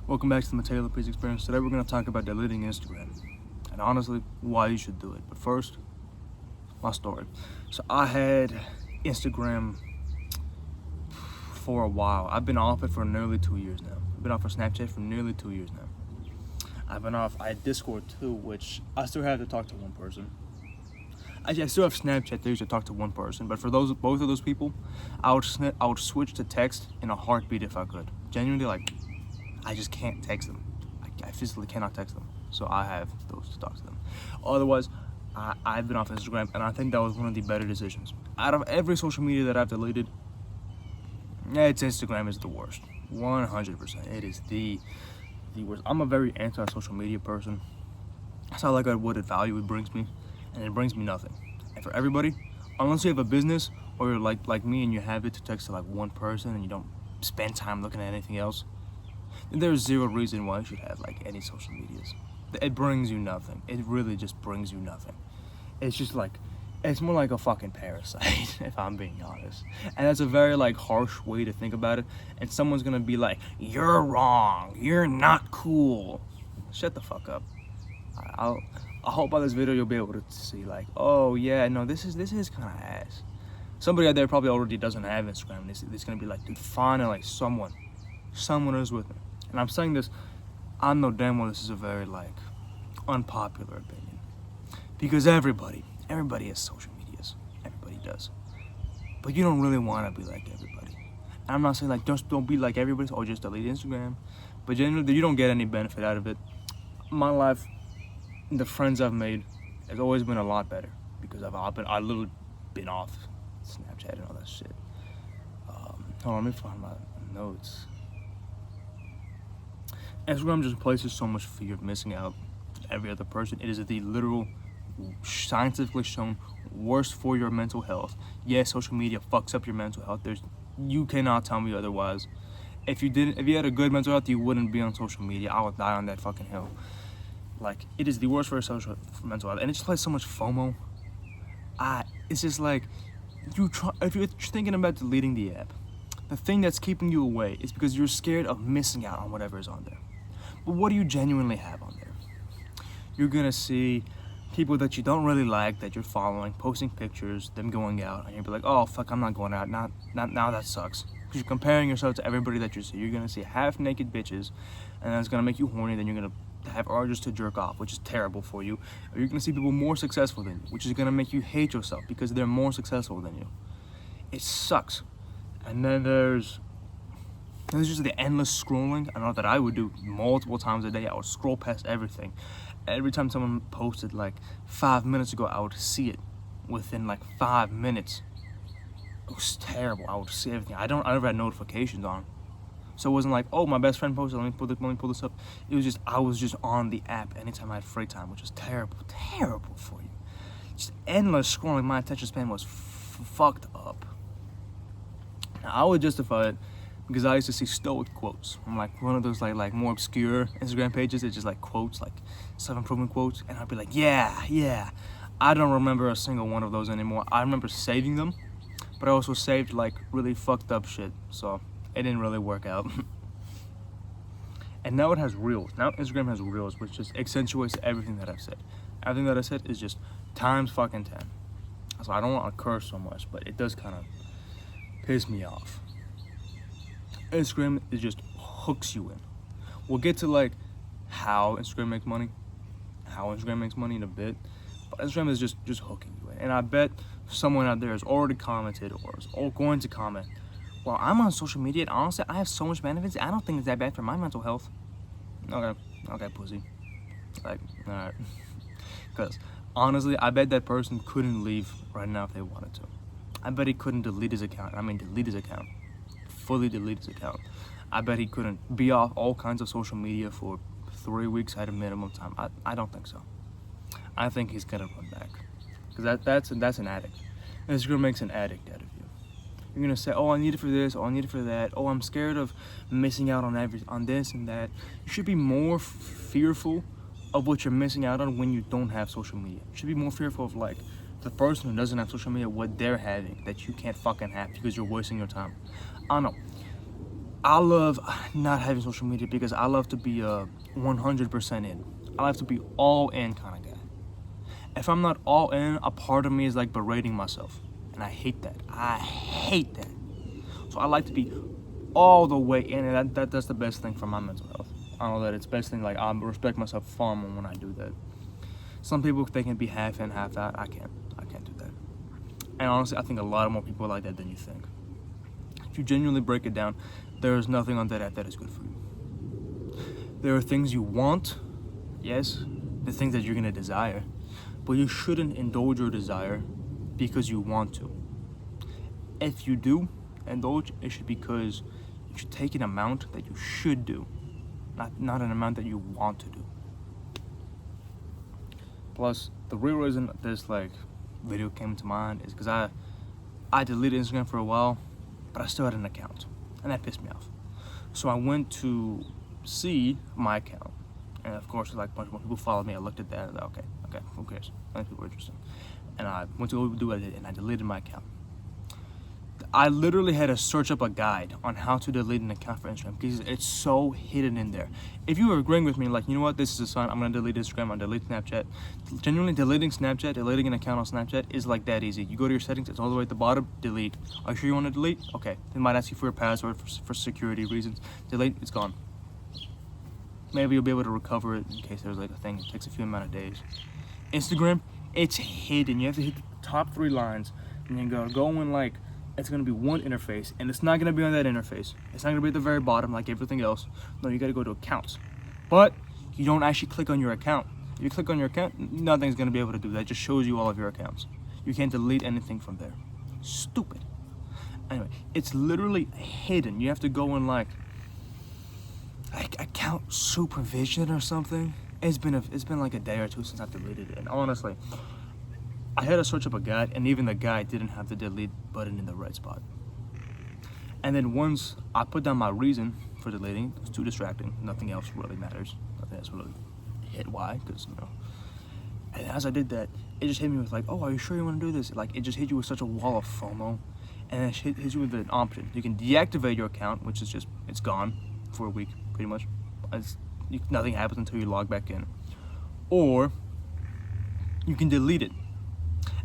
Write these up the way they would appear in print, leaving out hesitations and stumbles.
Welcome back to the Mateo Lopez Experience. Today we're going to talk about deleting Instagram and honestly why you should do it. But first, my story. So I had Instagram for a while. I've been off it for nearly 2 years now. I've been off for Snapchat for nearly 2 years now. I had Discord too, which I still have to talk to one person. Actually, I still have Snapchat to use to talk to one person, but for both of those people, I would switch to text in a heartbeat if I could. Genuinely, I just can't text them. I physically cannot text them. So I have those to talk to them. Otherwise, I've been off Instagram, and I think that was one of the better decisions. Out of every social media that I've deleted, Instagram is the worst. 100%. It is the worst. I'm a very anti-social media person. That's not like what value it brings me, and it brings me nothing. And for everybody, unless you have a business or you're like me and you have it to text to one person and you don't spend time looking at anything else, then there's zero reason why you should have any social medias. It brings you nothing. It really just brings you nothing. It's just it's more like a fucking parasite, if I'm being honest. And that's a very harsh way to think about it. And someone's gonna be like, "You're wrong. You're not cool." Shut the fuck up. I hope by this video you'll be able to see oh yeah, no, this is kind of ass. Somebody out there probably already doesn't have Instagram. It's gonna be dude, finally someone is with me. And I'm saying this, I know damn well this is a very unpopular opinion, because everybody has social medias. Everybody does, but you don't really want to be like everybody. And I'm not saying just don't be like everybody or just delete Instagram, but generally you don't get any benefit out of it. My life, the friends I've made, has always been a lot better because I literally been off Snapchat and all that shit. Hold on, let me find my notes. Instagram just places so much fear of missing out to every other person. It is the literal, scientifically shown worst for your mental health. Yes, social media fucks up your mental health. You cannot tell me otherwise. If you had a good mental health, you wouldn't be on social media. I would die on that fucking hill. It is the worst for for mental health, and it just plays so much FOMO. It's just if you're thinking about deleting the app, the thing that's keeping you away is because you're scared of missing out on whatever is on there. But what do you genuinely have on there? You're gonna see people that you don't really like, that you're following, posting pictures, them going out, and you'll be like, "Oh fuck, I'm not going out. Not now. That sucks." Because you're comparing yourself to everybody that you see. You're gonna see half-naked bitches, and that's gonna make you horny. Then you're gonna have urges to jerk off, which is terrible for you. Or you're gonna see people more successful than you, which is gonna make you hate yourself because they're more successful than you. It sucks. And then there's just the endless scrolling. I know that I would do multiple times a day. I would scroll past everything. Every time someone posted 5 minutes ago, I would see it within 5 minutes. It was terrible. I would see everything. I never had notifications on, so it wasn't oh, my best friend posted, let me pull this up. It was just I was just on the app anytime I had free time, which was terrible for you. Just endless scrolling. My attention span was fucked up. Now, I would justify it because I used to see stoic quotes from one of those more obscure Instagram pages. It's just quotes, self-improvement quotes, and I'd be like, yeah. I don't remember a single one of those anymore. I remember saving them, but I also saved really fucked up shit, so it didn't really work out. And now it has Reels. Now Instagram has Reels, which just accentuates everything that I've said. Everything that I said is just times fucking 10. So I don't want to curse so much, but it does kind of piss me off. Instagram just hooks you in. We'll get to how Instagram makes money in a bit, but Instagram is just hooking you in. And I bet someone out there has already commented or is going to comment, "Well, I'm on social media and honestly I have so much benefits, I don't think it's that bad for my mental health." Okay, pussy. Alright. Because honestly, I bet that person couldn't leave right now if they wanted to. I bet he couldn't delete his account. Fully delete his account. I bet he couldn't be off all kinds of social media for 3 weeks at a minimum time. I don't think so. I think he's gonna run back, because that's an addict. Instagram makes an addict out of you. You're gonna say, "Oh, I need it for this. Oh, I need it for that. Oh, I'm scared of missing out on this and that." You should be more fearful of what you're missing out on when you don't have social media. You should be more fearful of the person who doesn't have social media, what they're having that you can't fucking have because you're wasting your time. I don't know. I love not having social media because I love to be 100% in. I love to be all in kind of guy. If I'm not all in, a part of me is like berating myself, and I hate that. I hate that. So I like to be all the way in, and that's the best thing for my mental health. I know that it's best thing. Like, I respect myself far more when I do that. Some people, they can be half in, half out. I can't do that. And honestly, I think a lot more people are like that than you think. If you genuinely break it down, there is nothing on that is good for you. There are things you want, yes, the things that you're gonna desire, but you shouldn't indulge your desire because you want to. If you do indulge, it should be because you should take an amount that you should do, not an amount that you want to do. Plus, the real reason this like video came to mind is because I deleted Instagram for a while, but I still had an account, and that pissed me off. So I went to see my account, and of course, like a bunch more people followed me. I looked at that, and I was like, okay, who cares? Other people are interesting. And I went to go do what I did, and I deleted my account. I literally had to search up a guide on how to delete an account for Instagram because it's so hidden in there. If you were agreeing with me, like, you know what, this is a sign, I'm gonna delete Instagram, I'm gonna delete Snapchat. Genuinely deleting Snapchat, deleting an account on Snapchat is like that easy. You go to your settings, it's all the way at the bottom, delete. Are you sure you want to delete? Okay, they might ask you for your password for security reasons. Delete, it's gone. Maybe you'll be able to recover it in case there's like a thing. It takes a few amount of days. Instagram, it's hidden. You have to hit the top 3 lines, and then go in like, it's gonna be one interface, and it's not gonna be on that interface. It's not gonna be at the very bottom like everything else. No, you gotta go to accounts. But you don't actually click on your account. If you click on your account, nothing's gonna be able to do that. It just shows you all of your accounts. You can't delete anything from there. Stupid. Anyway, it's literally hidden. You have to go in like account supervision or something. It's been like a day or two since I've deleted it, and honestly, I had to search up a guide, and even the guide didn't have the delete button in the right spot. And then once I put down my reason for deleting, it was too distracting. Nothing else really matters. Nothing else really hit why, because, you know. And as I did that, it just hit me with like, oh, are you sure you want to do this? Like, it just hit you with such a wall of FOMO. And then it hits you with an option. You can deactivate your account, which is just, it's gone for a week, pretty much. Nothing happens until you log back in. Or you can delete it.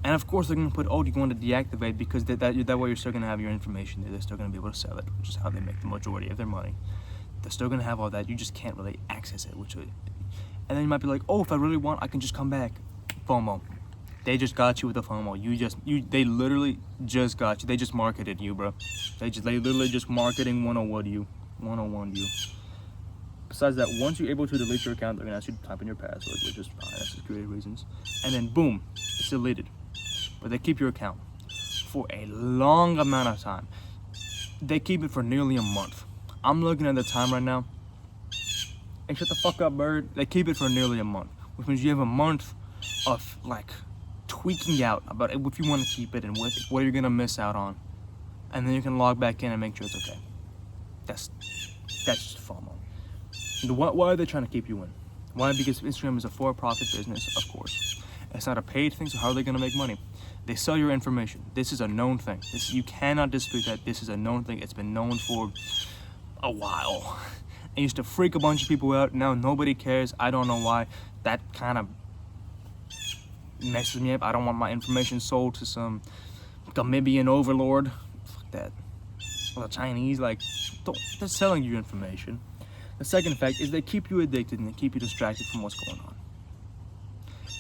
And of course, they're going to put, oh, you want to deactivate because that way you're still going to have your information there. They're still going to be able to sell it, which is how they make the majority of their money. They're still going to have all that. You just can't really access it. And then you might be like, oh, if I really want, I can just come back. FOMO. They just got you with the FOMO. They literally just got you. They just marketed you, bro. They literally just marketing 101 you. 101 you. Besides that, once you're able to delete your account, they're going to ask you to type in your password, which is fine. That's security reasons. And then, boom, it's deleted. But they keep your account for a long amount of time. They keep it for nearly a month. I'm looking at the time right now. Hey, shut the fuck up, bird. They keep it for nearly a month, which means you have a month of like tweaking out about if you want to keep it and what you're gonna miss out on, and then you can log back in and make sure it's okay. That's just FOMO. Why are they trying to keep you in? Why? Because Instagram is a for-profit business, of course. It's not a paid thing, so how are they gonna make money? They sell your information. This is a known thing. You cannot dispute that. This is a known thing. It's been known for a while. It used to freak a bunch of people out. Now nobody cares. I don't know why. That kind of messes me up. I don't want my information sold to some Gamibian overlord. Fuck that. Or the Chinese, like, they're selling you information. The second effect is they keep you addicted and they keep you distracted from what's going on.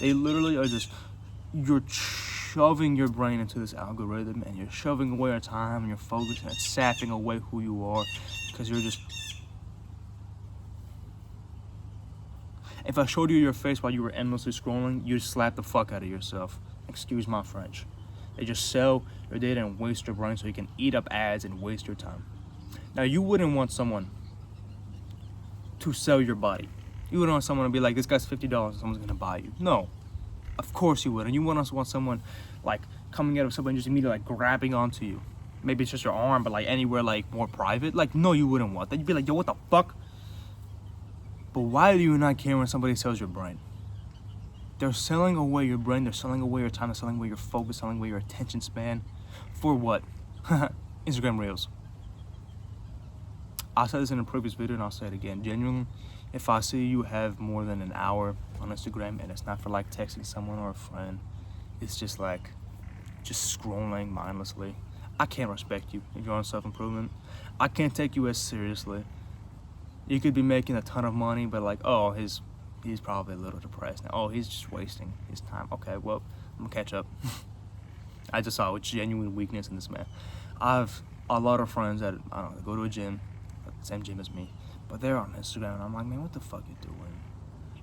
They literally are just, you're shoving your brain into this algorithm and you're shoving away your time and your focus, and it's sapping away who you are because you're just... If I showed you your face while you were endlessly scrolling, you'd slap the fuck out of yourself. Excuse my French. They just sell your data and waste your brain so you can eat up ads and waste your time. Now, you wouldn't want someone to sell your body. You wouldn't want someone to be like, this guy's $50, someone's gonna buy you. No, of course you wouldn't. You wouldn't want someone like coming out of somebody and just immediately like grabbing onto you. Maybe it's just your arm, but like anywhere like more private. Like, no, you wouldn't want that. You'd be like, yo, what the fuck? But why do you not care when somebody sells your brain? They're selling away your brain, they're selling away your time, they're selling away your focus, selling away your attention span. For what? Instagram Reels. I said this in a previous video and I'll say it again. Genuinely, if I see you have more than an hour on Instagram and it's not for like texting someone or a friend, it's just like just scrolling mindlessly, I can't respect you if you're on self-improvement. I can't take you as seriously. You could be making a ton of money, but like, oh, he's probably a little depressed now. Oh, he's just wasting his time. Okay, well, I'm gonna catch up. I just saw a genuine weakness in this man. I've a lot of friends that, I don't know, go to a gym, same gym as me, but they're on Instagram, and I'm like, man, what the fuck you doing?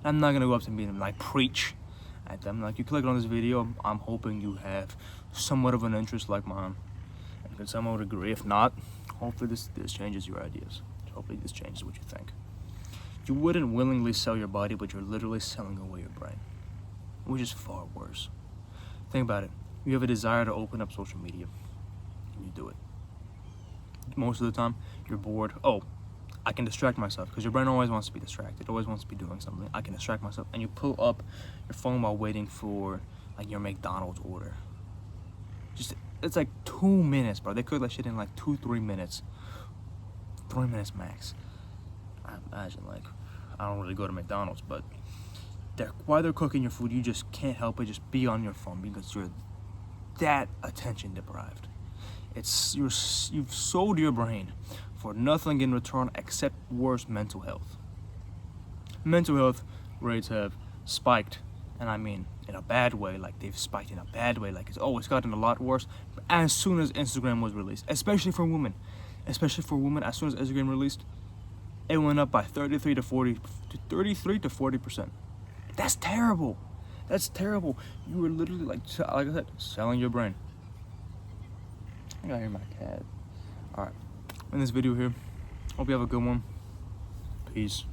I'm not gonna go up to them and like preach at them. Like, you click on this video, I'm hoping you have somewhat of an interest like mine, and can somewhat agree. If not, hopefully this changes your ideas. Hopefully this changes what you think. You wouldn't willingly sell your body, but you're literally selling away your brain, which is far worse. Think about it. You have a desire to open up social media, and you do it. Most of the time, you're bored. Oh, I can distract myself, because your brain always wants to be distracted, always wants to be doing something. I can distract myself, and you pull up your phone while waiting for like your McDonald's order. It's like 2 minutes, bro. They cook that shit in like 2-3 minutes. 3 minutes max. I imagine, like, I don't really go to McDonald's, but while they're cooking your food, you just can't help but just be on your phone because you're that attention deprived. You've sold your brain for nothing in return except worse mental health. Mental health rates have spiked, and I mean in a bad way. Like, they've spiked in a bad way. Like, it's gotten a lot worse as soon as Instagram was released, especially for women. As soon as Instagram released, it went up by 33 to 40%. That's terrible. That's terrible. You were literally like I said, selling your brain. I gotta hear my cat. All right, in this video here, hope you have a good one. Peace.